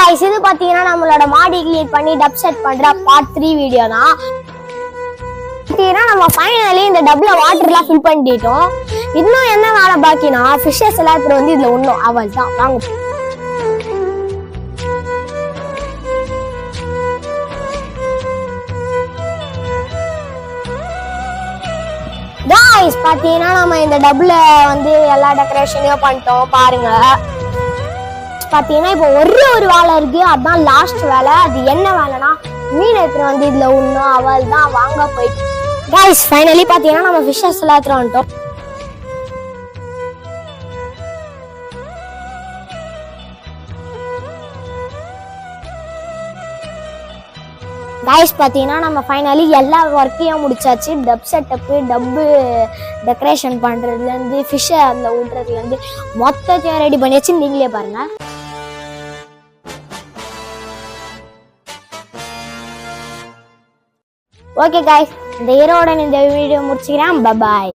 Guys இது பாத்தீங்கன்னா நம்மளோட மாடி கிளீன் பண்ணி டப் செட் பண்ற பார்ட் 3 வீடியோ தான். பாத்தீங்கன்னா நம்ம ஃபைனலி இந்த டப்ல வாட்டர்லாம் ஃபில் பண்ணிட்டோம். இன்னும் என்ன வேலை பாக்கினா ஃபிஷஸ் எல்லாம் இப்ப வந்து இதுல ஒண்ணும் அவ்வளவுதான். வாங்க गाइस பாத்தீங்கன்னா நம்ம இந்த டப்ல வந்து எல்லா டெக்கரேஷனையும் பண்ணிட்டோம் பாருங்க. பாத்தீங்கன்னா இப்போ ஒரு வேலை இருக்கு, அதுதான் லாஸ்ட் வேலை. அது என்ன வேலைனா மீன் எடுத்துட்டு வந்து இதுல ஒண்ணும் அவள் தான் வாங்க போயிட்டு. गाइस ஃபைனலி பாத்தீங்கன்னா நம்ம ஃபிஷஸ் எல்லாம் எடுத்துட்டு வந்துட்டோம். गाइस பாத்தீங்கன்னா நம்ம ஃபைனலி எல்லா ஒர்க்கையும் முடிச்சாச்சு. டப் செட்டப், டப்பு டெக்கரேஷன் பண்றதுல இருந்து ஃபிஷ் அதுல விடுறதுல இருந்து மொத்தத்தையும் ரெடி பண்ணியாச்சு. நீங்களே பாருங்க. ஓகே गाइस, இந்த ஹீரோட இந்த வீடியோ முடிச்சுக்கிறேன். Bye bye.